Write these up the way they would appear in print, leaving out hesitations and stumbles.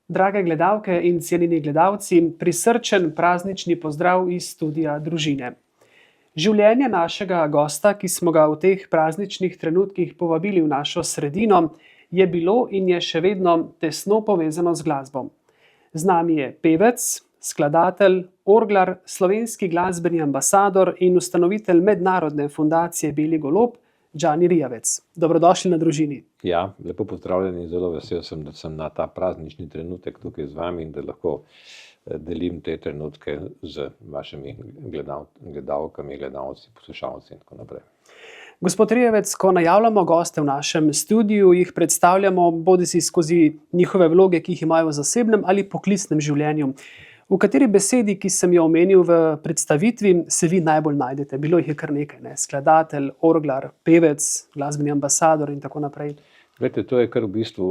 Drage gledalke in cenjeni gledalci, prisrčen praznični pozdrav iz studia družine. Življenje našega gosta, ki smo ga v teh prazničnih trenutkih povabili v našo sredino, je bilo in je še vedno tesno povezano z glasbo. Z nami je pevec, skladatelj, orglar, slovenski glasbeni ambasador in ustanovitelj mednarodne fundacije Beli golob, Đani Rijavec. Dobrodošli na družini. Ja, lepo pozdravljeni, zelo vesel sem, da sem na ta praznični trenutek tukaj z vami in da lahko delim te trenutke z vašimi gledalkami, gledalci, poslušalci in tako naprej. Gospod Rijavec, ko najavljamo goste v našem studiu, jih predstavljamo bodisi skozi njihove vloge, ki jih imajo v zasebnem ali poklicnem življenju. V kateri besedi, ki sem jo omenil v predstavitvi, se vi najbolj najdete? Bilo jih je kar nekaj, ne? Skladatelj, orglar, pevec, glasbeni ambasador in tako naprej. Glejte, to je kar v bistvu,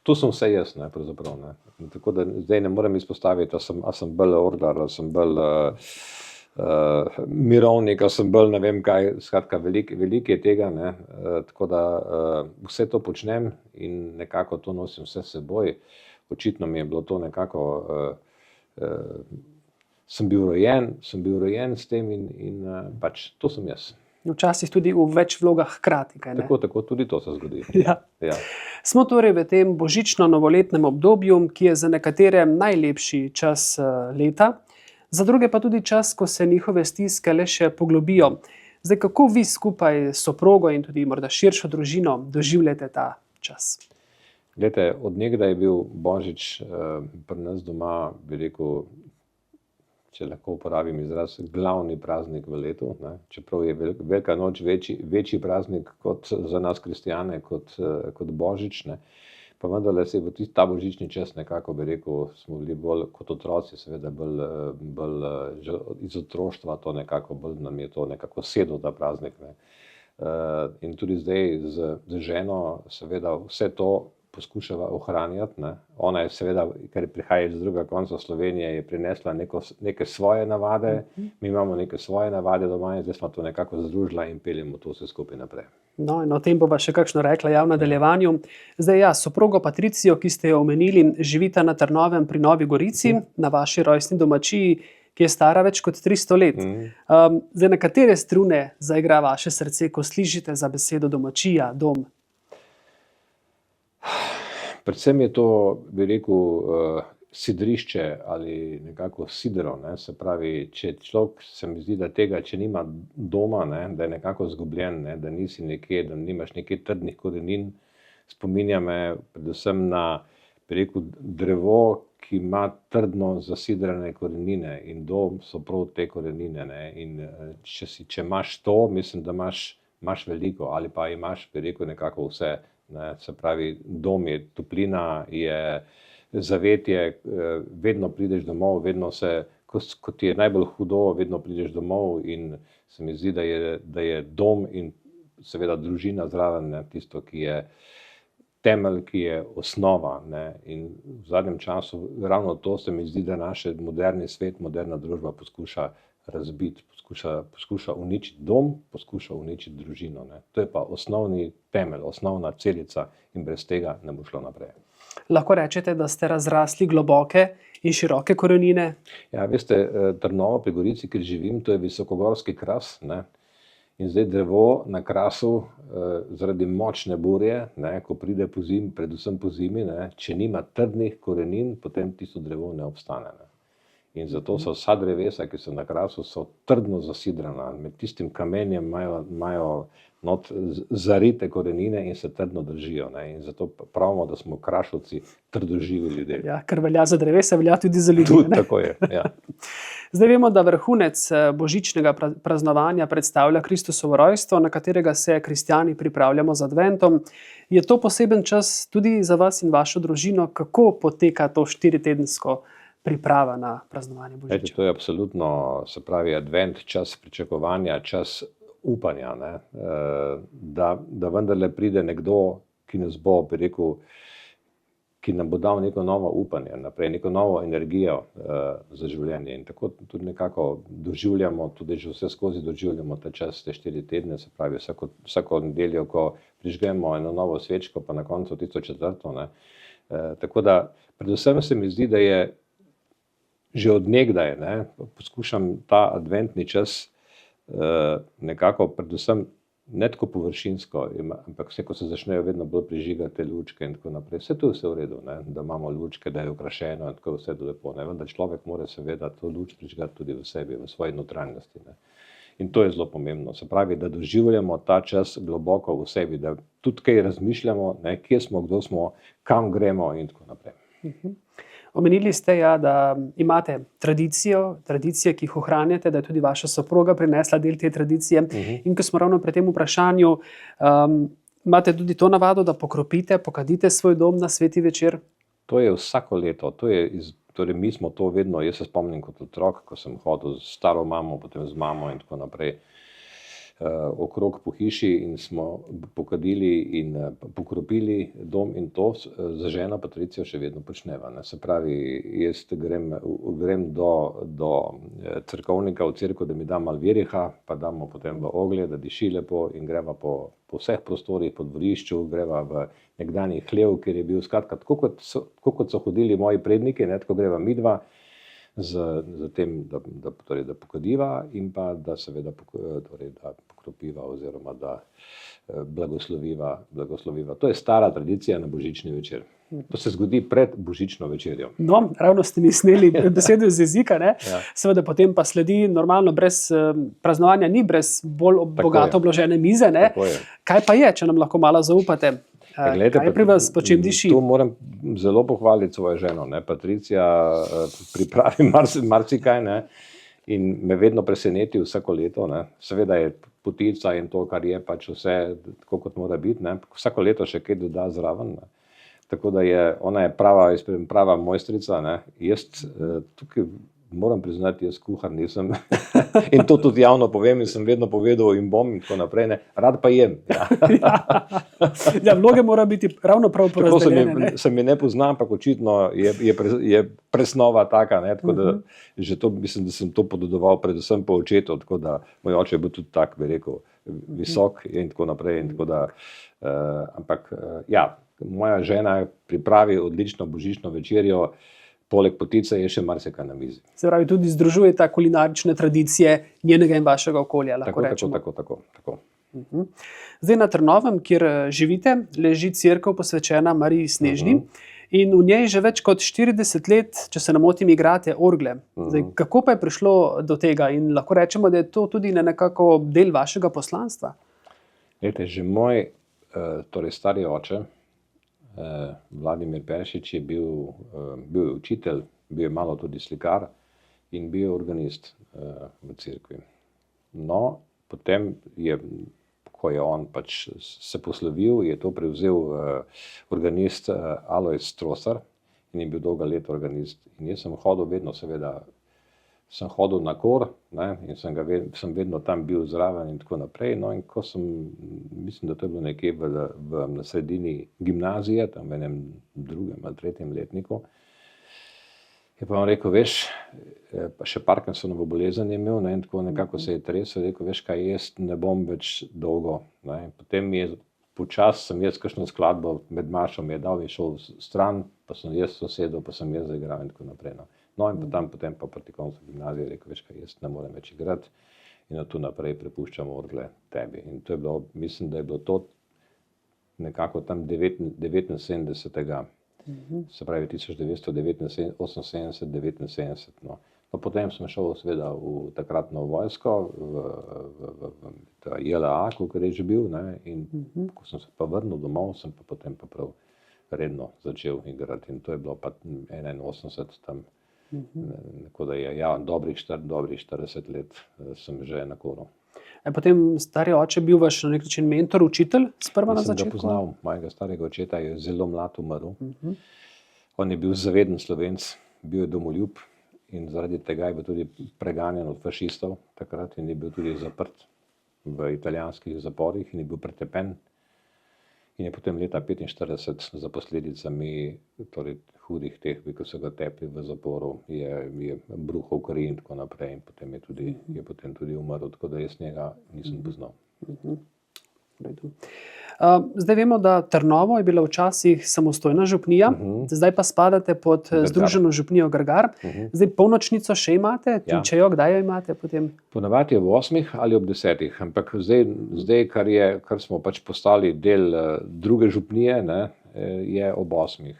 to sem vse jaz, ne, pravzaprav, ne. Tako da zdaj ne morem izpostaviti, a sem bolj orglar, a sem bolj mirovnik, a sem bolj ne vem kaj, skratka, veliko je tega, ne. Tako da vse to počnem in nekako to nosim vse s seboj. Očitno mi je bilo to nekako, sem bil rojen s tem in pač to sem jaz. Včasih tudi v več vlogah hkrati, kaj ne? Tako, tudi to se zgodi. Ja. Ja. Smo torej v tem božično-novoletnem obdobju, ki je za nekatere najlepši čas leta, za druge pa tudi čas, ko se njihove stiske le še poglobijo. Zdaj, kako vi skupaj s soprogo in tudi morda širšo družino doživljate ta čas? Glejte, od nekdaj je bil Božič pri nas doma, bi rekel, če lahko uporabim izraz, glavni praznik v letu, ne? Čeprav je Velika noč večji praznik kot za nas kristjane, kot Božič, ne? Pa vendarle se je v ta božični čas nekako, bi rekel, smo bili bolj kot otroci, seveda bolj že iz otroštva to nekako, bolj nam je to nekako sedel ta praznik, ne? In tudi zdaj z ženo seveda vse to poskušava ohranjati, ne. Ona je seveda, ker prihaja iz drugega konca Slovenije, je prinesla neke svoje navade, mi imamo neke svoje navade doma in zdaj smo to nekako združila in peljemo to vse skupaj naprej. No, in o tem bova še kakšno rekla v nadaljevanju. Zdaj ja, soprogo Patricijo, ki ste jo omenili, živita na Trnovem pri Novi Gorici, na vaši rojstni domačiji, ki je stara več kot 300 let. Zdaj, na katere strune zaigra vaše srce, ko slišite za besedo domačija, dom? Predvsem je to, bi rekel, sidrišče ali nekako sidro, ne, se pravi, če človek, se mi zdi, da tega, če nima doma, ne, da je nekako izgubljen, ne, da nisi nekje, da nimaš nekje trdnih korenin, spominja me predvsem na, bi rekel, drevo, ki ima trdno zasidrane korenine in dom so prav te korenine, ne, in če imaš to, mislim, da imaš veliko ali pa imaš, bi rekel, nekako vse. Ne, se pravi, dom je toplina, je zavetje, vedno prideš domov, vedno ko ti je najbolj hudo, vedno prideš domov in se mi zdi, da je dom in seveda družina zraven, ne, tisto, ki je temelj, ki je osnova, ne, in v zadnjem času ravno to se mi zdi, da naš moderni svet, moderna družba poskuša razbiti, poskuša uničiti dom, poskuša uničiti družino, ne. To je pa osnovni temelj, osnovna celica in brez tega ne bo šlo naprej. Lahko rečete, da ste razrasli globoke in široke korenine? Ja, veste, Trnovo pri Gorici, kjer živim, to je visokogorski kras, ne. In zdaj drevo na krasu zaradi močne burje, ne, ko pride pozimi, predvsem pozimi, ne, če nima trdnih korenin, potem tisto drevo ne obstane, ne. In zato so vsa drevesa, ki so na krasu, so trdno zasidrana. Med tistim kamenjem imajo not zarite korenine in se trdno držijo, ne. In zato pravimo, da smo Krašovci trdoživi ljudje. Ja, kar velja za drevesa, velja tudi za ljudi. Tudi tako je, ja. Zdaj vemo, da vrhunec božičnega praznovanja predstavlja Kristusovo rojstvo, na katerega se kristjani pripravljamo z adventom. Je to poseben čas tudi za vas in vašo družino? Kako poteka to 4-tedensko priprava na praznovanje božiča? To je absolutno, se pravi, advent, čas pričakovanja, čas upanja, ne, da vendarle pride nekdo, ki nas bo, bi rekel, ki nam bo dal neko novo upanje naprej, neko novo energijo za življenje. In tako tudi nekako doživljamo, tudi že vse skozi doživljamo ta čas, te 4 tedne, se pravi vsako nedeljo, ko prižgemo eno novo svečko, pa na koncu tisto 4., ne, Tako da predvsem se mi zdi, da je že od nekdaj, ne, poskušam ta adventni čas nekako predvsem ne tako površinsko, ampak vse, ko se začnejo vedno bolj prižigati lučke in tako naprej, vse to je vse v redu, ne, da imamo lučke, da je okrašeno in tako vse to lepo, ne, vendar človek mora seveda to luč prižigati tudi v sebi, v svoji notranjosti, ne. In to je zelo pomembno, se pravi, da doživljamo ta čas globoko v sebi, da tudi kaj razmišljamo, ne, kje smo, kdo smo, kam gremo in tako naprej. Omenili ste, da imate tradicije, ki jih ohranjate, da je tudi vaša soproga prinesla del te tradicije. In ko smo ravno pri tem vprašanju, imate tudi to navado, da pokropite, pokadite svoj dom na sveti večer? To je vsako leto, torej mi smo to vedno, jaz se spomnim kot otrok, ko sem hodil z staro mamo, potem z mamo in tako naprej, okrog po hiši in smo pokadili in pokropili dom in to za ženo pa tradicijo še vedno počneva, ne. Se pravi, jaz grem do cerkovnika v cerkev, da mi da malo viriha, pa damo potem v oglje, da diši lepo in greva po vseh prostorih, po dvorišču, greva v nekdanji hlev, kjer je bil, skratka, tako kot so hodili moji predniki, ne, tako greva midva, z tem, da pokadiva in pa da seveda da pokropiva oziroma da blagosloviva. To je stara tradicija na božični večer. To se zgodi pred božično večerjo. No, ravno ste mi sneli besedo iz jezika, ne? Ja. Seveda potem pa sledi normalno brez praznovanja, ni brez bolj bogato obložene mize, ne? Kaj pa je, če nam lahko malo zaupate? Glejte, kaj pri vas, po čem diši? Tu moram zelo pohvaliti svojo ženo, ne. Patricija pripravi marsikaj, ne, in me vedno preseneti vsako leto, ne. Seveda je potica in to, kar je pač vse tako, kot mora biti, ne. Vsako leto še kaj doda zraven, ne. Tako da ona je prava mojstrica, ne. Jaz tukaj moram priznati, jaz kuhar nisem in to tudi javno povem in sem vedno povedal in bom in tako naprej, ne. Rad pa jem. Ja, vloge mora biti ravno prav porazdeljene. Se mi ne pozna, ampak očitno je presnova taka, ne, tako da že to mislim, da sem to podedoval predvsem po očetu, tako da moj oče je bil tudi tak, bi rekel, visok in tako naprej in tako da, ampak ja, moja žena pripravi odlično božično večerjo, poleg potice je še marsikaj na mizi. Se pravi, tudi združuje ta kulinarične tradicije njenega in vašega okolja, lahko rečemo. Tako. Zdaj na Trnovem, kjer živite, leži cerkev posvečena Mariji Snežni in v njej že več kot 40 let, če se ne motim, igrate orgle. Zdaj, kako pa je prišlo do tega in lahko rečemo, da je to tudi nekako del vašega poslanstva? Glejte, že moj torej stari oče, Vladimir Peršič je bil učitelj, bil je malo tudi slikar in bil je organist v cerkvi. No, potem ko je on pač se poslovil, je to prevzel organist Alojz Strosar in je bil dolga leta organist. In jaz sem hodil vedno, seveda, sem hodil na kor, ne, in sem vedno tam bil zraven in tako naprej. No, in ko mislim, da to je bilo nekje na sredini gimnazije, tam v enem 2. ali 3. letniku, je pa on rekel, veš, pa še Parkinsonovo bolezen je imel, ne, in tako nekako se je tresel, rekel, veš kaj, jaz ne bom več dolgo, ne. Potem počasi sem jaz kakšno skladbo med maršom je dal in šel stran, pa sem jaz sosedel, pa sem jaz zaigral in tako naprej, no. No, in potem pa proti koncu gimnazije rekel, veš kaj, jaz ne morem več igrati in od tu naprej prepuščam orgle tebi. In to je bilo, mislim, da je bilo to nekako tam 79. Se pravi 1978-79, no. No, potem sem šel seveda v takratno vojsko, v JLA, kakor je že bil, ne, in ko sem se pa vrnil domov, sem pa potem pa prav redno začel igrati in to je bilo pa 81 tam. Tako da je, ja, dobrih 40 let sem že na koru. Potem stari oče bil vaš na nek način mentor, učitelj sprva na začetku? Sem ga poznal, mojega starega očeta je zelo mlad umrl. On je bil zaveden Slovenc, bil je domoljub in zaradi tega je bil tudi preganjan od fašistov takrat in je bil tudi zaprt v italijanskih zaporih in je bil pretepen. In je potem leta 1945 za posledicami torej hudih teh, ko so ga tepli v zaporu, je bruhal kri in tako naprej in potem je potem tudi umrl, tako da jaz njega nisem poznal. V redu. Zdaj vemo, da Trnovo je bila včasih samostojna župnija, zdaj pa spadate pod Združeno župnijo Grgar. Zdaj polnočnico še imate, Ja. če jo, kdaj jo imate potem? Ponavadi je ob 8 ali ob 10, ampak zdaj kar smo pač postali del druge župnije, ne, je ob 8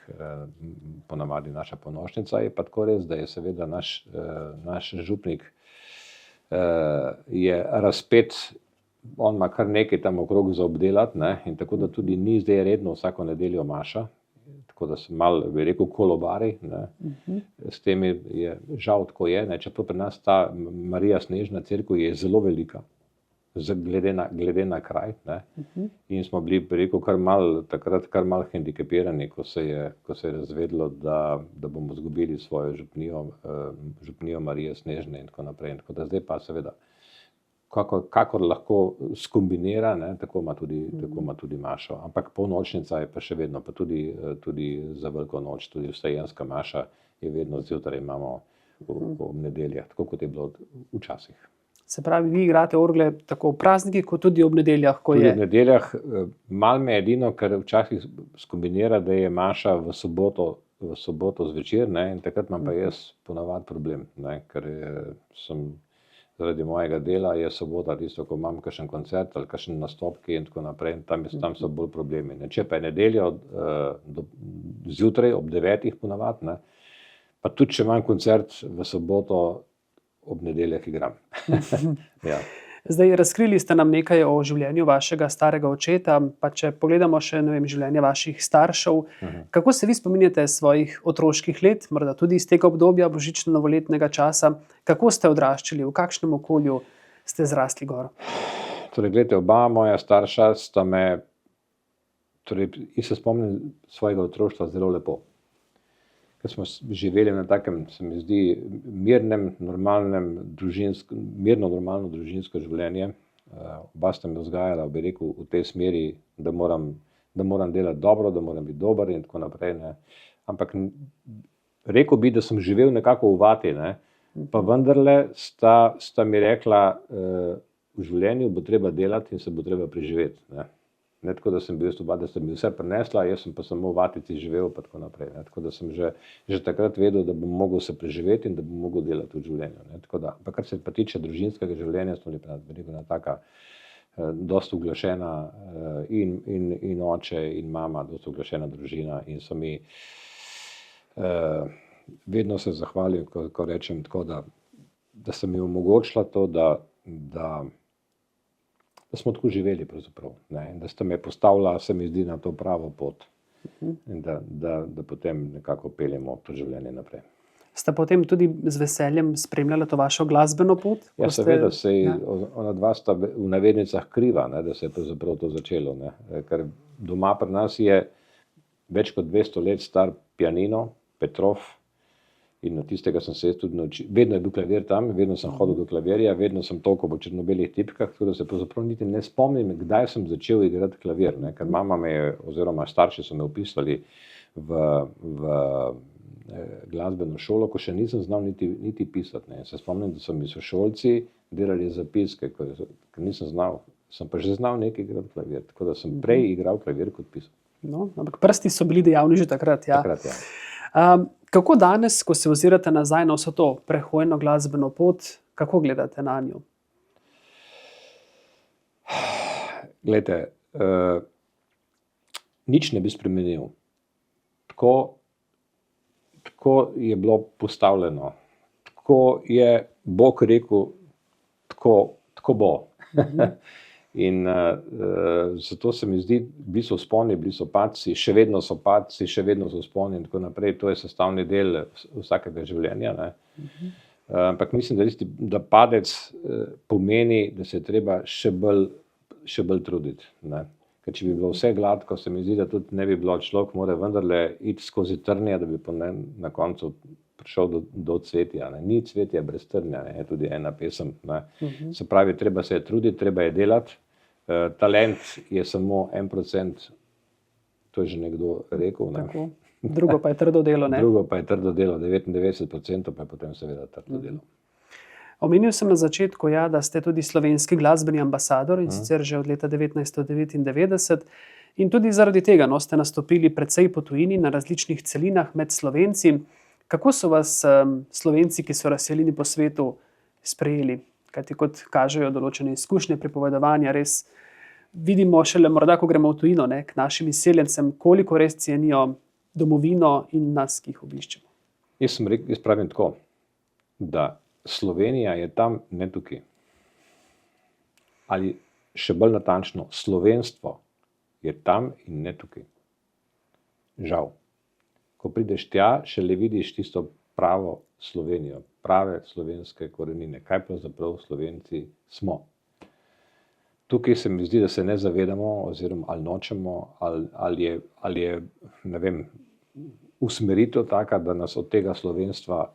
ponavadi naša ponočnica. Je pa tako res, da je seveda naš župnik je razpet, on ima kar nekaj tam okrog za obdelati, ne, in tako da tudi ni zdaj redno vsako nedeljo maša, tako da se malo, bi rekel, kolobari, ne. S tem je žal tako je, ne, čeprav pri nas ta Marija Snežna cerkev je zelo velika, glede na kraj, ne. In smo bili, bi rekel, takrat kar malo hendikepirani, ko se je razvedlo, da bomo izgubili svojo župnijo Marije Snežne in tako naprej. In tako da zdaj pa seveda, kakor lahko skombinira, ne, tako ima tudi mašo. Ampak polnočnica je pa še vedno, pa tudi za veliko noč, tudi vsejenska maša je vedno zjutraj imamo ob nedeljah, tako kot je bilo včasih. Se pravi, vi igrate orgle tako ob praznikih, kot tudi ob nedeljah, ko Tudi je. ob nedeljah, malo me edino, ker včasih skombinira, da je maša v soboto zvečer, ne, in takrat imam pa jaz ponavadi problem, ne, ker sem zaradi mojega dela je sobota tisto, ko imam kakšen koncert ali kakšen nastopki in tako naprej, in tam so bolj problemi. Ne. Če pa je nedeljo zjutraj ob 9 ponavadi, ne, pa tudi če imam koncert v soboto, ob nedeljah igram. Ja. Zdaj, razkrili ste nam nekaj o življenju vašega starega očeta, pa če pogledamo še, ne vem, življenje vaših staršev, kako se vi spominjate svojih otroških let, morda tudi iz tega obdobja božično-novoletnega časa, kako ste odraščali, v kakšnem okolju ste zrasli gor? Torej, gledajte, oba moja starša sta me, torej, jaz se spomnim svojega otroštva zelo lepo. Ker smo živeli na takem, se mi zdi, normalno družinsko življenje. Oba sta me vzgajala, bi rekel, v tej smeri, da moram delati dobro, da moram biti dober in tako naprej, ne. Ampak rekel bi, da sem živel nekako v vati, ne. Pa vendarle sta mi rekla, v življenju bo treba delati in se bo treba preživeti, ne. Ne tako, da sem bil da sta mi vse prinesla, jaz sem pa samo v vatici živel, pa tako naprej, ne. Tako da sem že takrat vedel, da bom mogel se preživeti in da bom mogel delati v življenju, ne. Tako da, pa kar se pa tiče družinskega življenja, smo bili ena taka dosti uglašena in oče in mama, dosti uglašena družina in so mi vedno se zahvalim, ko rečem tako, da so mi omogočila to, da smo tako živeli pravzaprav, ne, in da sta me postavila, se mi zdi, na to pravo pot in da potem nekako peljemo to življenje naprej. Ste potem tudi z veseljem spremljali to vašo glasbeno pot? Ja, seveda, ona dva sta v navednicah kriva, ne, da se je pravzaprav to začelo, ne, ker doma pri nas je več kot 200 let star pianino, Petrov, in na tistega sem se jaz tudi naučil. Vedno je bil klavir tam, vedno sem hodil do klavirja, vedno sem tolkel po črno-belih tipkah, tako da se pravzaprav niti ne spomnim, kdaj sem začel igrati klavir, ne, ker mama me je, oziroma starši so me vpisali v glasbeno šolo, ko še nisem znal niti pisati, ne. Se spomnim, da so mi sošolci delali zapiske, ker nisem znal, sem pa že znal nekaj igrati klavir, tako da sem prej igral klavir kot pisal. No, ampak prsti so bili dejavni že takrat, ja. Takrat, ja. Kako danes, ko se ozirate nazaj na vso to prehojeno glasbeno pot, kako gledate na njo? Glejte, nič ne bi spremenil. Tako je bilo postavljeno. Tako je Bog rekel, tako bo. In zato se mi zdi, bili so vzponi, bili so padci, še vedno so padci, še vedno so vzponi in tako naprej. To je sestavni del vsakega življenja, ne. Ampak mislim, da padec pomeni, da se je treba še bolj truditi, ne. Ker če bi bilo vse gladko, se mi zdi, da tudi ne bi bilo, človek mora vendarle iti skozi trnje, da bi na koncu prišel do cvetja, ne. Ni cvetja brez trnja, ne, je tudi ena pesem, ne. Se pravi, treba se je truditi, treba je delati. Talent je samo 1%, to je že nekdo rekel, ne. Tako. Drugo pa je trdo delo, ne? Drugo pa je trdo delo, 99% pa je potem seveda trdo delo. Omenil sem na začetku, ja, da ste tudi slovenski glasbeni ambasador in sicer že od leta 1999 in tudi zaradi tega ste nastopili precej po tujini na različnih celinah med Slovenci. Kako so vas Slovenci, ki so razseljeni po svetu, sprejeli? Kajti kot kažejo določene izkušnje pripovedovanja, res vidimo šele morda, ko gremo v tujino, k našim izseljencem, koliko res cenijo domovino in nas, ki jih obiščemo. Jaz pravim tako, da Slovenija je tam, ne tukaj. Ali še bolj natančno, slovenstvo je tam in ne tukaj. Žal. Ko prideš tja, šele vidiš tisto pravo Slovenijo, prave slovenske korenine, kaj pravzaprav Slovenci smo. Tukaj se mi zdi, da se ne zavedamo, oziroma ali nočemo, ali je, ne vem, usmeritev taka, da nas od tega slovenstva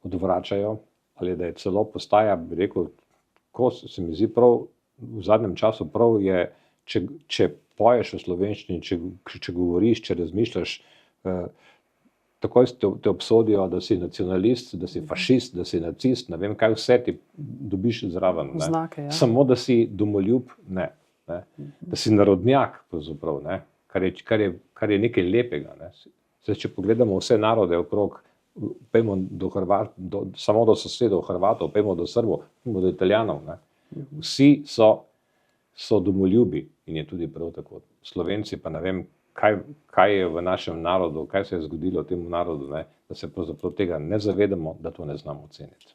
odvračajo, ali da je celo postaja, bi rekel, ko se mi zdi prav, v zadnjem času prav je, če poješ v slovenščini, če govoriš, če razmišljaš, takoj te obsodijo, da si nacionalist, da si fašist, da si nacist, ne vem, kaj vse ti dobiš zraven. Znake, ja. Samo, da si domoljub, ne. Da si narodnjak, pravzaprav, ne. Kar je nekaj lepega. Ne. Zdaj, če pogledamo vse narode okrog, pejmo samo do sosedov Hrvatov, pejmo do Srbov, pejmo do Italijanov. Ne. Vsi so domoljubi in je tudi prav tako. Slovenci pa ne vem, kaj je v našem narodu, kaj se je zgodilo temu narodu, ne, da se pravzaprav tega ne zavedamo, da to ne znamo oceniti.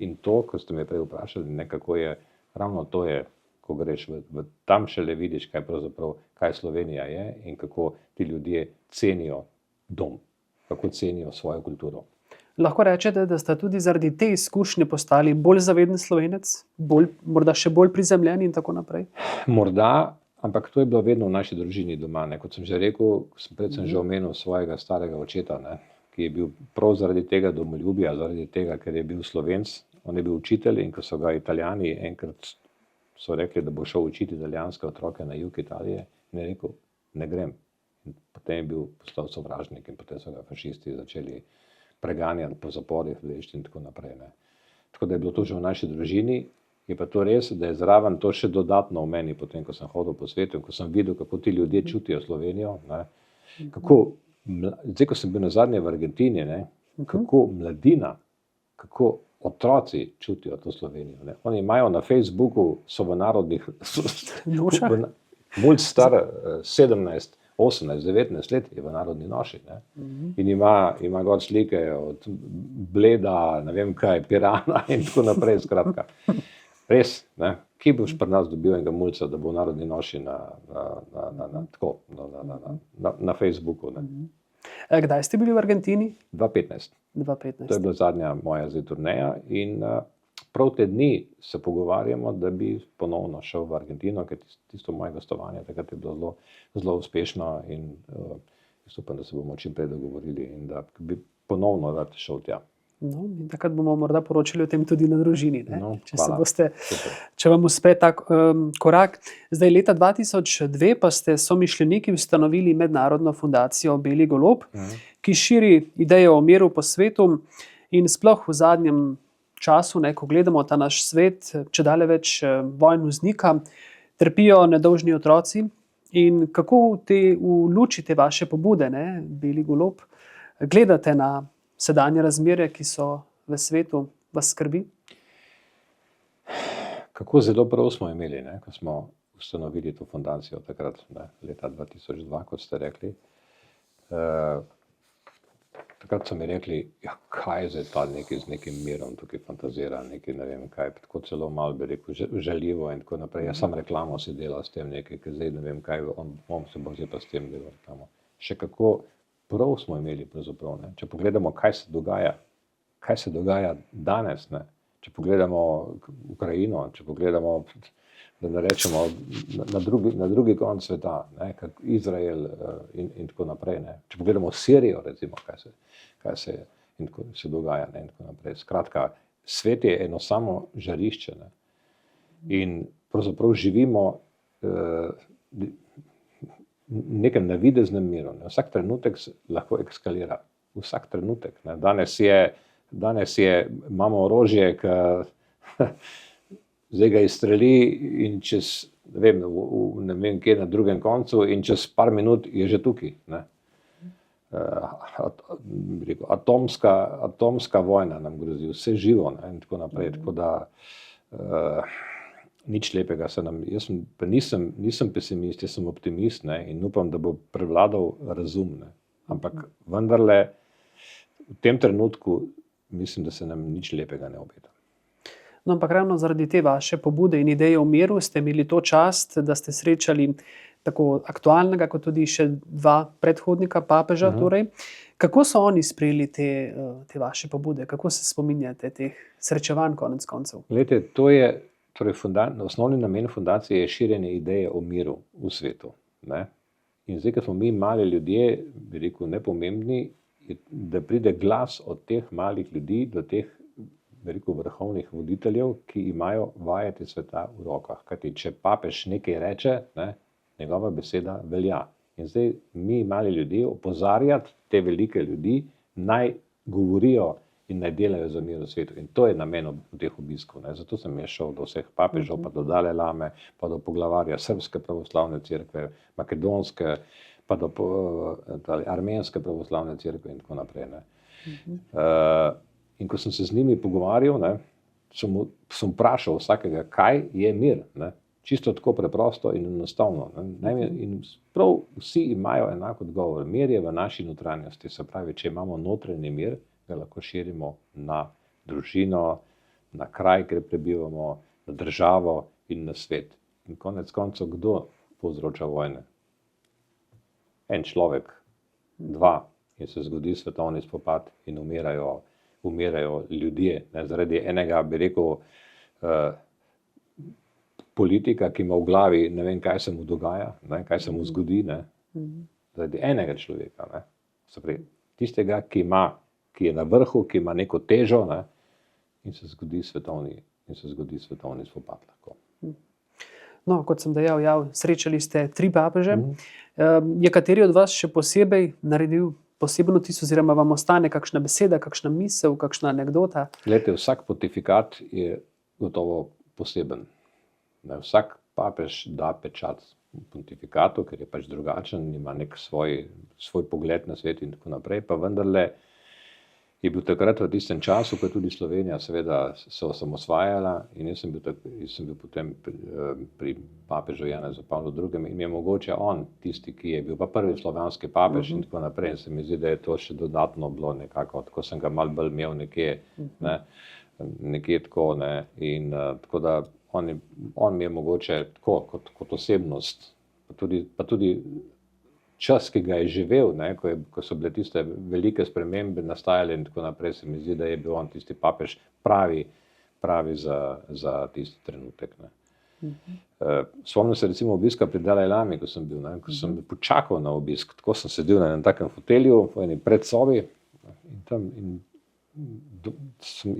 In to, ko ste me prej vprašali, nekako je, ravno to je, ko greš tam šele vidiš, kaj Slovenija je in kako ti ljudje cenijo dom, kako cenijo svojo kulturo. Lahko rečete, da ste tudi zaradi te izkušnje postali bolj zaveden Slovenec, morda še bolj prizemljen in tako naprej? Morda, ampak to je bilo vedno v naši družini doma. Ne. Kot sem že rekel, predvsem že omenil svojega starega očeta, ne, ki je bil prav zaradi tega domoljubja, zaradi tega, ker je bil Slovenc, on je bil učitelj in ko so ga Italijani enkrat so rekli, da bo šel učiti italijanske otroke na jug Italije, in je rekel, ne grem. In potem je bil postal sovražnik in potem so ga fašisti začeli preganjati po zaporih in tako naprej. Ne. Tako da je bilo to že v naši družini, je pa to res, da je zraven to še dodatno v meni, potem ko sem hodil po svetu in ko sem videl, kako ti ljudje čutijo Slovenijo. Ne. Zdaj, ko sem bil nazadnje v Argentini, ne, kako mladina, kako otroci čutijo to Slovenijo. Ne. Oni imajo na Facebooku, so v narodnih, mulj star 17, 18, 19 let je v narodni noši. Ne. In ima gor slike od Bleda, ne vem kaj, Pirana in tako naprej, skratka. Res, ne, kje boš pri nas dobil enega mulca, da bo v narodni noši na Facebooku. Ne. Kdaj ste bili v Argentini? 2015. To je bila zadnja moja turneja in prav te dni se pogovarjamo, da bi ponovno šel v Argentino, ker tisto moje gostovanje takrat je bilo zelo uspešno in jaz upam, da se bomo čim prej dogovorili in da bi ponovno rad šel tja. No, in takrat bomo morda poročali o tem tudi na družini, ne? No, če vam uspe tak korak. Zdaj, leta 2002 pa ste somišljeniki ustanovili mednarodno fundacijo Beli golob, ki širi idejo o miru po svetu in sploh v zadnjem času, ko gledamo ta naš svet, čedalje več vojn vznika, trpijo nedolžni otroci. In kako v luči te vaše pobude, Beli golob, gledate na sedanje razmere, ki so v svetu, vas skrbi? Kako zelo prav smo imeli, ko smo ustanovili to fundacijo takrat, leta 2002, kot ste rekli. Takrat so mi rekli, ja, kaj je zdaj ta z nekim mirom tukaj fantazira, nekaj ne vem kaj, tako celo malo bi rekel, žaljivo in tako naprej. Jaz sam reklamo si delal s tem nekaj, ker zdaj ne vem kaj, on se bo zdaj pa s tem delal reklamo. Še kako prav smo imeli pravzaprav, ne. Če pogledamo, kaj se dogaja danes, ne. Če pogledamo Ukrajino, če pogledamo, da ne rečemo, na drugi konec sveta, Izrael in tako naprej, ne. Če pogledamo Sirijo, recimo, kaj se dogaja, ne, in tako naprej. Skratka, svet je eno samo žarišče, ne. In pravzaprav živimo nekem navideznem miru. Ne. Vsak trenutek lahko ekskalira. Vsak trenutek. Ne. Danes je danes imamo orožje, zdaj ga izstreli in čez, ne vem kje na drugem koncu in čez par minut je že tukaj, ne. Atomska vojna nam grozi, vse živo, ne, in tako naprej, tako da nič lepega se nam, pa nisem pesimist, jaz sem optimist, ne, in upam, da bo prevladal razum, ne, ampak vendarle v tem trenutku mislim, da se nam nič lepega ne obeta. No, ampak ravno zaradi te vaše pobude in ideje o miru ste imeli to čast, da ste srečali tako aktualnega, kot tudi še 2 predhodnika papeža. Torej. Kako so oni sprejeli te vaše pobude? Kako se spominjate teh srečevanj konec koncev? Glejte, to je, torej osnovni namen fundacije je širjenje ideje o miru v svetu, ne. In zdaj, ko smo mi mali ljudje, bi rekel, nepomembni, da pride glas od teh malih ljudi do teh, bi rekel, vrhovnih voditeljev, ki imajo vajeti sveta v rokah. Kajti, če papež nekaj reče, ne, njegova beseda velja. In zdaj mi mali ljudje opozarjati te velike ljudi, naj govorijo in naj delajo za mir v svetu. In to je namen teh obiskov, ne. Zato sem jaz šel do vseh papežev, pa do Dalaj Lame, pa do poglavarja Srbske pravoslavne cerkve, makedonske, pa do armenske pravoslavne cerkve in tako naprej, ne. In ko sem se z njimi pogovarjal, ne, sem vprašal vsakega, kaj je mir, ne. Čisto tako preprosto in enostavno, ne. In prav vsi imajo enak odgovor. Mir je v naši notranjosti, se pravi, če imamo notranji mir, ga lahko širimo na družino, na kraj, kjer prebivamo, na državo in na svet. In konec koncev, kdo povzroča vojne? En človek, 2, in se zgodi svetovni spopad in umirajo ljudje, ne, zaradi enega, bi rekel, politika, ki ima v glavi, ne vem, kaj se mu dogaja, ne, kaj se mu zgodi, ne, zaradi enega človeka, ne, se pravi, tistega, ki je na vrhu, ki ima neko težo, ne, in se zgodi svetovni spopad lahko. No, kot sem dejal, srečali ste 3 papeže. Je kateri od vas še posebej naredil poseben vtis, oziroma vam ostane kakšna beseda, kakšna misel, kakšna anekdota? Glejte, vsak pontifikat je gotovo poseben. Ne, vsak papež da pečat pontifikatu, ker je pač drugačen, ima nek svoj pogled na svet in tako naprej, pa vendarle je bil takrat v tistem času, ko je tudi Slovenija seveda se osamosvajala, in jaz sem bil potem pri papežu Janezu Pavlu II. In je mogoče on tisti, ki je bil pa prvi slovanski papež in tako naprej. In se mi zdi, da je to še dodatno bilo nekako, tako sem ga malo bolj imel nekje tako, ne. In tako da on mi je mogoče tako kot osebnost, pa tudi čas, ki ga je živel, ne, ko so bile tiste velike spremembe nastajale in tako naprej, se mi zdi, da je bil on tisti papež pravi za tisti trenutek, ne. Spomnim se recimo obiska pri Dalaj Lami, ko sem bil, ne, ko sem počakal na obisk, tako sem sedel na enem takem fotelju v eni predsobi in tam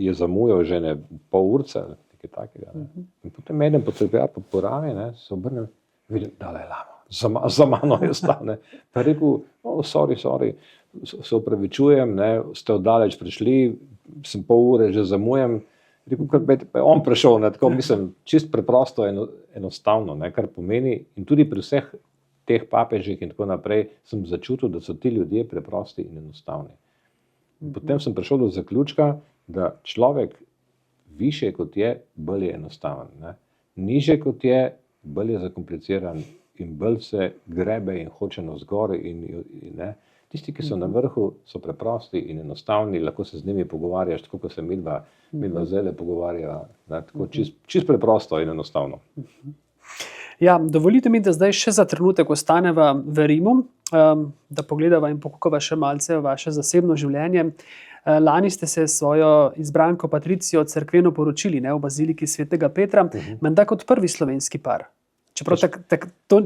je zamujal že ne pol urce, nekaj takega, ne. In potem eden potrebujem po rami, ne, se obrnem, vidim Dalaj Lama. Za mano je stal, ne. Pa rekel, sorry, se opravičujem, ne, ste oddaleč prišli, sem pol ure že zamujam. Rekel, pa je on prišel, ne, tako mislim, čist preprosto, enostavno, ne, kar pomeni, in tudi pri vseh teh papežih in tako naprej, sem začutil, da so ti ljudje preprosti in enostavni. Potem sem prišel do zaključka, da človek višje kot je, bolj je enostaven, ne. Nižje kot je, bolj je zakompliciran in bolj se grebe in hoče navzgor in ne. Tisti, ki so na vrhu, so preprosti in enostavni, lahko se z njimi pogovarjaš, tako kot se midva zdajle pogovarjava, ne, tako čist preprosto in enostavno. Ja, dovolite mi, da zdaj še za trenutek ostaneva v Rimu, da pogledava in pokukava še malce v vaše zasebno življenje. Lani ste se svojo izbranko Patricijo cerkveno poročili, ne, v baziliki svetega Petra, menda kot prvi slovenski par. Čeprav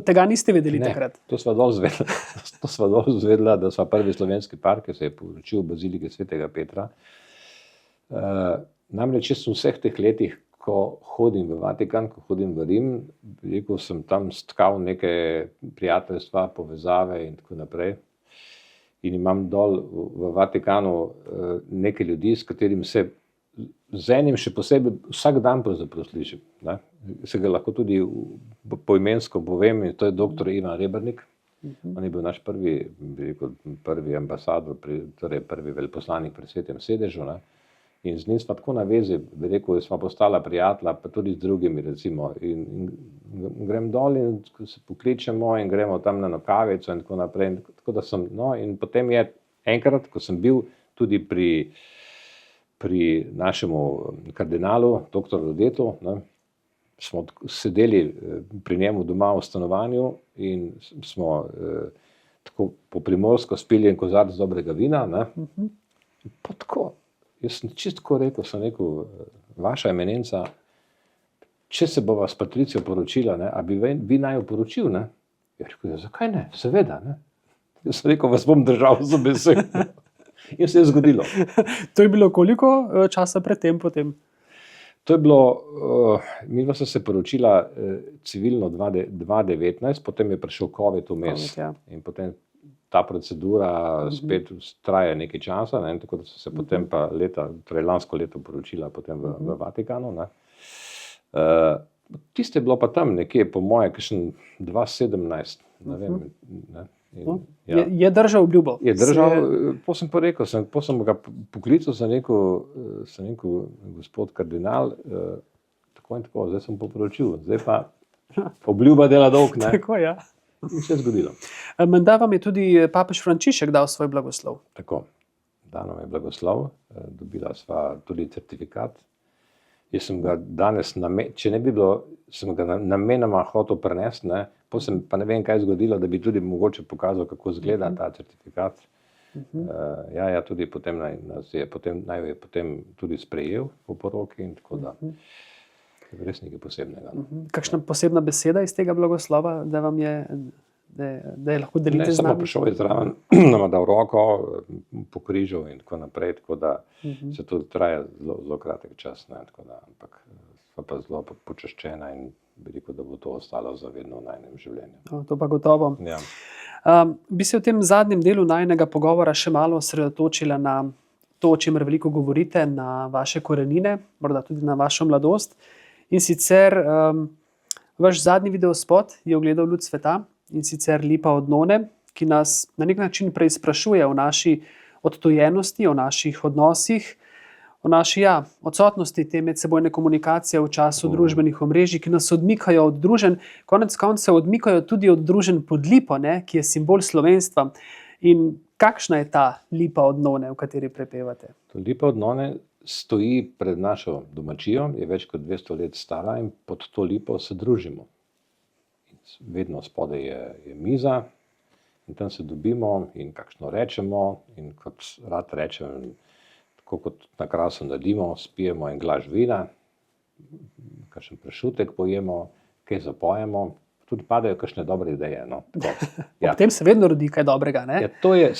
tega niste vedeli takrat. To sva dol zvedela, da sva prvi slovenski par, ki se je poročil v baziliki svetega Petra. Namreč jaz v vseh teh letih, ko hodim v Vatikan, ko hodim v Rim, rekel sem tam stkal neke prijateljstva, povezave in tako naprej. in imam dol v Vatikanu nekaj ljudi, s katerim se z enim še posebej vsak dan pravzaprav slišim. Ne? Se ga lahko tudi poimensko povem, in to je dr. Ivan Rebernik. On je bil naš prvi ambasador, torej prvi veleposlanik pri Svetem sedežu. Ne? In z njim smo tako na vezi, smo postala prijatelja, pa tudi z drugimi, recimo. In grem dol in se pokličemo in gremo tam na kavico in tako naprej. Tako da in potem je enkrat, ko sem bil tudi pri našemu kardinalu, dr. Rodetu, ne, smo sedeli pri njemu doma v stanovanju in smo tako po primorsko spili en kozarec dobrega vina. Ne. Pa tako, jaz sem čisto rekel, vaša eminenca, če se bova s Patricijo poročila, ne, a bi vi naj jo poročil? Ne? Ja, rekel, zakaj ne? Seveda. Ne? Jaz sem rekel, vas bom držal za besedo. In se je zgodilo. To je bilo koliko časa predtem potem? To je bilo, midva sta se poročila civilno 2019, potem je prišel COVID vmes. In potem ta procedura spet traja nekaj časa, ne, tako da so se potem pa lansko leto poročila potem v Vatikanu. Ne. Tiste je bilo pa tam nekje, po moje, kakšen 2017, ne vem. Ne. Je držal obljubo? Je držal, po sem pa rekel, po sem ga poklical za neko gospod kardinal, tako in tako, zdaj sem poporočil, zdaj pa obljuba dela dolg. Ne. Tako, ja. In se je zgodilo. Menda vam je tudi papež Frančišek dal svoj blagoslov. Tako, dal nam je blagoslov, dobila sva tudi certifikat. Jaz sem ga danes, če ne bi bilo, sem ga namenoma hotel prenesti, ne, pa ne vem, kaj je zgodilo, da bi tudi mogoče pokazal, kako izgleda ta certifikat. Ja, tudi potem naj je potem tudi sprejel po poroki in tako da. Res nekaj posebnega. Kakšna posebna beseda iz tega blagoslova, da vam je, da je lahko delite z nami? Samo prišel je zraven, nam dal roko, pokrižal in tako naprej, tako da se to traja zelo kratek čas, ne, tako da, ampak sva pa zelo počaščena in bi rekel, da bo to ostalo za vedno v najnem življenju. To pa gotovo. Ja. Bi se v tem zadnjem delu najnega pogovora še malo osredotočila na to, o čemer veliko govorite, na vaše korenine, morda tudi na vašo mladost. In sicer vaš zadnji videospot je ogledal luč sveta, in sicer Lipa od None, ki nas na nek način preizprašuje o naši odtujenosti, o naših odnosih, o naši odsotnosti te medsebojne komunikacije v času družbenih omrežij, ki nas odmikajo od druženj, konec koncev odmikajo tudi od druženj pod lipo, ne, ki je simbol slovenstva. In kakšna je ta Lipa od None, v kateri prepevate? Lipa od None stoji pred našo domačijo, je več kot 200 let stara in pod to lipo se družimo. Vedno spodaj je miza in tam se dobimo in kakšno rečemo in kot rad rečem, tako kot na krasu naredimo, spijemo en glas vina, kakšen pršutek pojemo, kaj zapojemo, tudi padajo kakšne dobre ideje. No. Ja. Ob tem se vedno rodi kaj dobrega, ne? Ja, to je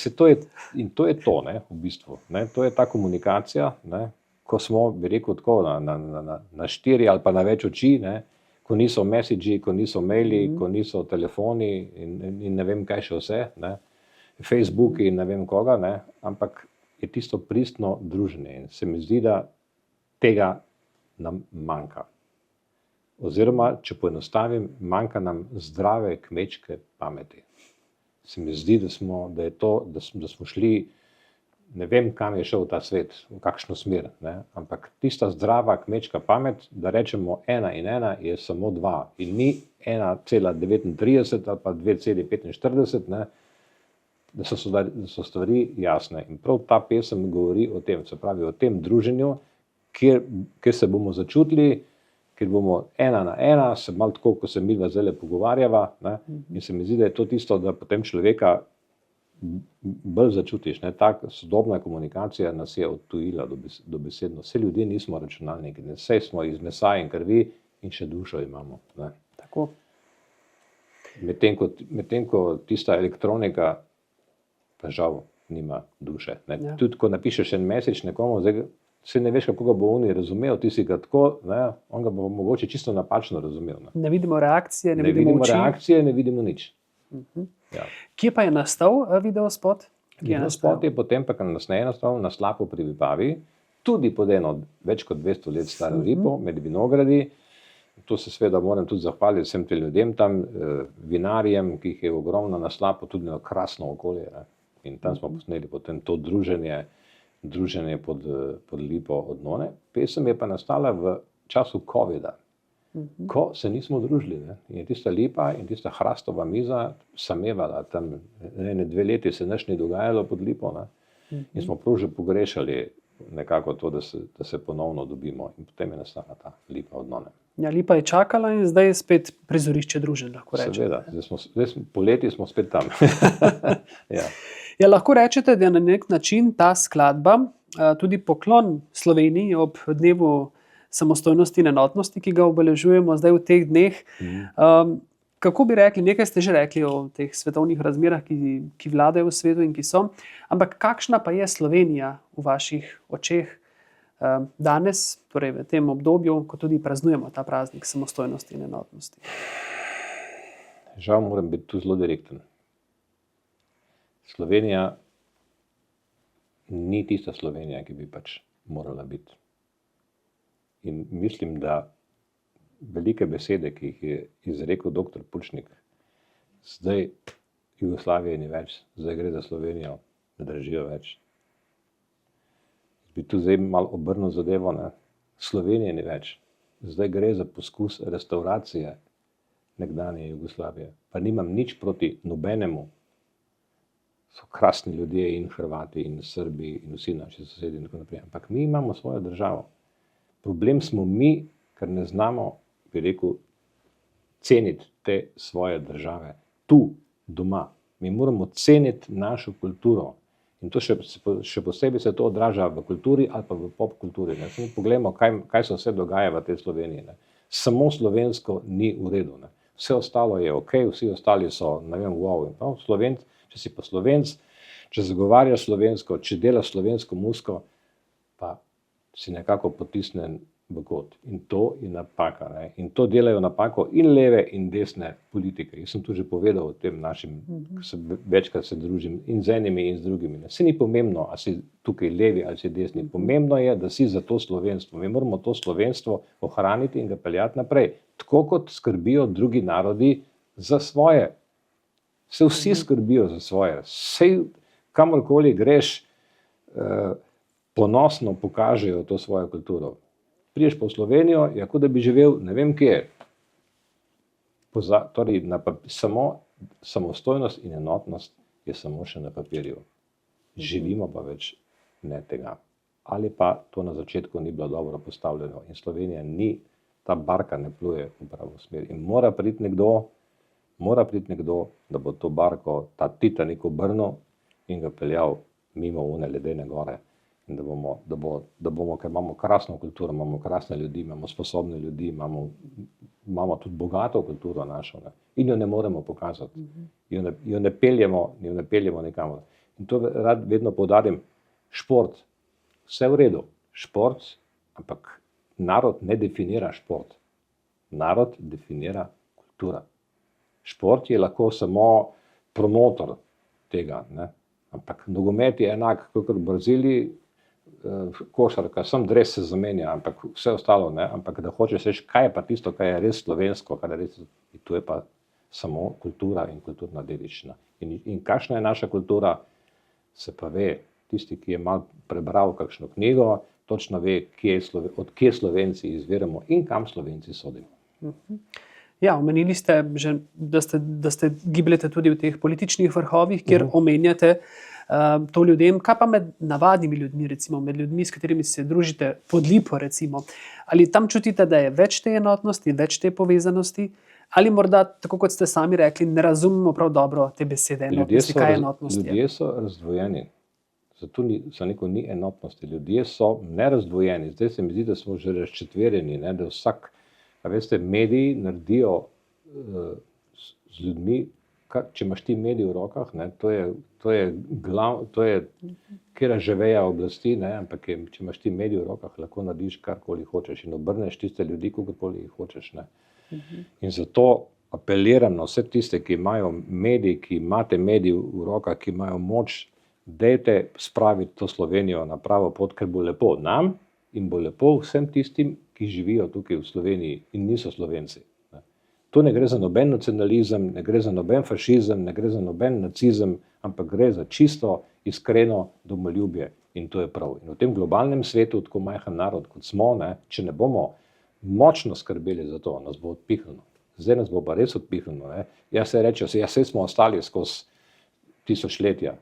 to, ne, v bistvu. Ne, to je ta komunikacija, ne, ko smo, bi rekel tako, na 4 ali pa na več oči, ne, ko niso messagi, ko niso maili, ko niso telefoni in ne vem kaj še vse, ne, Facebook in ne vem koga, ne, ampak je tisto pristno druženje in se mi zdi, da tega nam manjka. Oziroma, če poenostavim, manjka nam zdrave kmečke pameti. Se mi zdi, da smo šli, ne vem, kam je šel ta svet, v kakšno smer, ne? Ampak tista zdrava kmečka pamet, da rečemo 1 in 1 je samo 2 in ni 1,39 ali pa 2,45, ne? Da so stvari jasne. In prav ta pesem govori o tem, se pravi o tem druženju, kjer se bomo začutili, ker bomo 1 na 1, se malo tako, ko se midva zdajle pogovarjava, ne? In se mi zdi, da je to tisto, da potem človeka bolj začutiš. Ne? Ta sodobna komunikacija nas je odtujila dobesedno. Vse ljudje nismo računalniki, vse smo iz mesa in krvi in še dušo imamo. Ne? Tako. Medtem ko tista elektronika pa žal nima duše. Ne? Ja. Tudi ko napišeš en message nekomu, zdaj se ne veš, kako ga bo on razumel, ti si ga tako, ne? On ga bo mogoče čisto napačno razumel. Ne vidimo reakcije, ne vidimo oči. Reakcije, ne vidimo nič. Ja. Kje pa je nastal videospot? Gimnospot je potem pa kasneje nastal na Slapu pri Vipavi, tudi pod eno več kot 200 let staro lipo med vinogradi. To se seveda moram tudi zahvaliti vsem tem ljudem tam, vinarjem, ki jih je ogromno na Slapu, tudi na krasno okolje. Ne. In tam smo posneli potem to druženje pod lipo od None. Pesem je pa nastala v času covida, ko se nismo družili. Ne. In je tista lipa in tista hrastova miza samevala tam, 2 leti se nič ni dogajalo pod lipo. Ne. In smo prav že pogrešali nekako to, da se ponovno dobimo. In potem je nastala ta lipa od None. Ja, lipa je čakala in zdaj je spet prizorišče druženj, lahko rečemo. Seveda, poleti smo spet tam. Ja. Ja, lahko rečete, da je na nek način ta skladba tudi poklon Sloveniji ob dnevu samostojnosti in enotnosti, ki ga obeležujemo zdaj v teh dneh. Kako bi rekli, nekaj ste že rekli o teh svetovnih razmerah, ki vladajo v svetu in ki so, ampak kakšna pa je Slovenija v vaših očeh danes, torej v tem obdobju, ko tudi praznujemo ta praznik samostojnosti in enotnosti? Žal moram biti tu zelo direkten. Slovenija ni tista Slovenija, ki bi pač morala biti. In mislim, da velike besede, ki jih je izrekel dr. Pučnik, zdaj Jugoslavije ni več, zdaj gre za Slovenijo, ne držijo več. Bi tu zdaj malo obrnil zadevo, ne? Slovenije ni več, zdaj gre za poskus restauracije nekdanje Jugoslavije. Pa nimam nič proti nobenemu, so krasni ljudje in Hrvati in Srbi in vsi naši sosedi in tako naprej, ampak mi imamo svojo državo. Problem smo mi, ker ne znamo, bi rekel, ceniti te svoje države tu, doma. Mi moramo ceniti našo kulturo. In to še posebej se to odraža v kulturi ali pa v pop kulturi. Ne. Samo poglejmo, kaj se vse dogaja v tej Sloveniji. Ne. Samo slovensko ni v redu. Ne. Vse ostalo je ok, vsi ostali so, ne vem, wow. No, Slovenc, če si pa Slovenc, če zagovarjaš slovensko, če delaš slovensko muziko, pa si nekako potisnen v kot. In to je napaka. Ne. In to delajo napako in leve in desne politike. Jaz sem tu že povedal o tem našim, večkrat se družim in z enimi in z drugimi. Ne. Se ni pomembno, ali si tukaj levi ali si desni. Pomembno je, da si za to slovenstvo. Mi moramo to slovenstvo ohraniti in ga peljati naprej. Tako kot skrbijo drugi narodi za svoje. Se vsi skrbijo za svoje. Sej kamorkoli greš, ponosno pokažejo to svojo kulturo. Priješ pa v Slovenijo, je kot da bi živel ne vem kje. Torej, samo samostojnost in enotnost je samo še na papirju. Živimo pa več ne tega. Ali pa to na začetku ni bilo dobro postavljeno in Slovenija ni, ta barka ne pluje v pravo smer. In mora priti nekdo, da bo to barko, ta Titanik obrnil in ga peljal mimo une ledene gore. In da bomo, ker imamo krasno kulturo, imamo krasne ljudi, imamo sposobne ljudi, imamo tudi bogato kulturo našo, ne? In jo ne moremo pokazati. Jo ne peljemo nikamor. In to rad vedno poudarim, šport, vse v redu, šport, ampak narod ne definira šport. Narod definira kultura. Šport je lahko samo promotor tega, ne? Ampak nogomet je enak kot v Braziliji, košarka, sam dres se zamenja, ampak vse ostalo ne, ampak da hočeš reči, kaj je pa tisto, kaj je res slovensko, kaj je res, to je pa samo kultura in kulturna dediščina. In kakšna je naša kultura, se pa ve, tisti, ki je malo prebral kakšno knjigo, točno ve, od kje Slovenci izviramo in kam Slovenci sodimo. Ja, omenili ste že, da ste gibljete tudi v teh političnih vrhovih, kjer omenjate to ljudem. Kaj pa med navadnimi ljudmi, recimo med ljudmi, s katerimi se družite pod lipo, recimo? Ali tam čutite, da je več te enotnosti, več te povezanosti? Ali morda, tako kot ste sami rekli, ne razumemo prav dobro te besede enotnosti, kaj enotnost je? Ljudje so razdvojeni. Zato ni enotnosti. Ljudje so nerazdvojeni. Zdaj se mi zdi, da smo že razčetverjeni, ne, da vsak, veste, mediji naredijo z ljudmi, če imaš ti medij v rokah, ne, to je kera že veja oblasti, ne, ampak če imaš ti medij v rokah, lahko narediš karkoli hočeš in obrneš tiste ljudi, kogarkoli jih hočeš. Ne. In zato apeliram na vse tiste, ki imajo medij, ki imate medij v rokah, ki imajo moč, dajte spraviti to Slovenijo na pravo pot, ker bo lepo nam in bo lepo vsem tistim, ki živijo tukaj v Sloveniji in niso Slovenci. Tu ne gre za noben nacionalizem, ne gre za noben fašizem, ne gre za noben nacizem, ampak gre za čisto, iskreno domoljubje in to je prav. In v tem globalnem svetu, tako majhen narod kot smo, če ne bomo močno skrbeli za to, nas bo odpihnilo. Zdaj nas bo pa res odpihnilo. Jaz se rečem, saj smo ostali skozi tisočletja,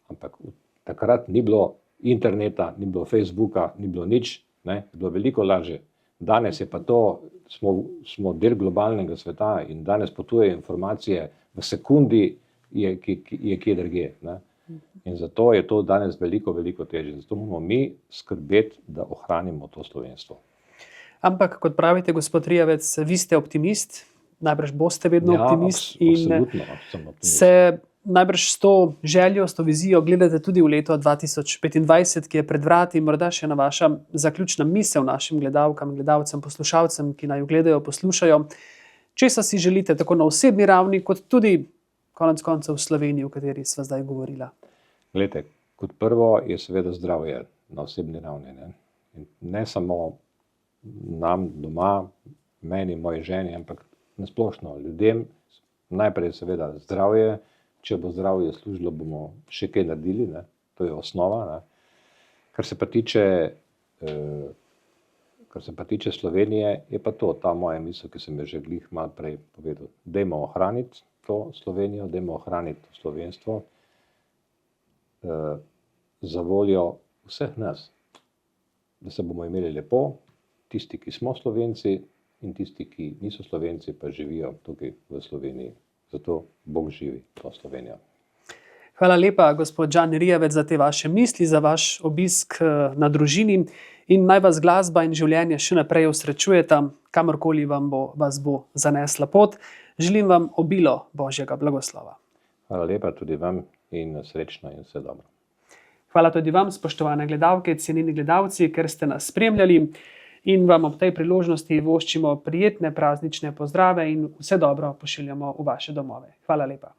ampak takrat ni bilo interneta, ni bilo Facebooka, ni bilo nič, je bilo veliko lažje. Danes je pa to, smo del globalnega sveta in danes potujejo informacije v sekundi, je kje drugje. In zato je to danes veliko, veliko težje. Zato moramo mi skrbeti, da ohranimo to slovenstvo. Ampak, kot pravite, gospod Rijavec, vi ste optimist, najbrž boste vedno optimist. Absolutno, sem optimist. Se najbrž s to željo, s to vizijo gledate tudi v leto 2025, ki je pred vrati. Morda še ena vaša zaključna misel našim gledalkam, gledalcem, poslušalcem, ki naj jo gledajo, poslušajo. Česa si želite tako na osebni ravni, kot tudi konec koncev v Sloveniji, o kateri sva zdaj govorila? Glejte, kot prvo je seveda zdravje na osebni ravni. Ne samo nam doma, meni, moji ženi, ampak nasplošno ljudem. Najprej seveda zdravje. Če bo zdravje služilo, bomo še kaj naredili, to je osnova. Kar se pa tiče Slovenije, je pa to ta moja misel, ki sem jo že glih malo prej povedal. Dajmo ohraniti to Slovenijo, dajmo ohraniti to slovenstvo za voljo vseh nas, da se bomo imeli lepo, tisti, ki smo Slovenci in tisti, ki niso Slovenci, pa živijo tukaj v Sloveniji. Zato Bog živi to Slovenijo. Hvala lepa, gospod Đan Rijavec, za te vaše misli, za vaš obisk na družini in naj vas glasba in življenje še naprej osrečujeta, kamorkoli vas bo zanesla pot. Želim vam obilo Božjega blagoslova. Hvala lepa tudi vam in srečno in vse dobro. Hvala tudi vam, spoštovane gledalke, cenjeni gledalci, ker ste nas spremljali. In vam ob tej priložnosti voščimo prijetne praznične pozdrave in vse dobro pošiljamo v vaše domove. Hvala lepa.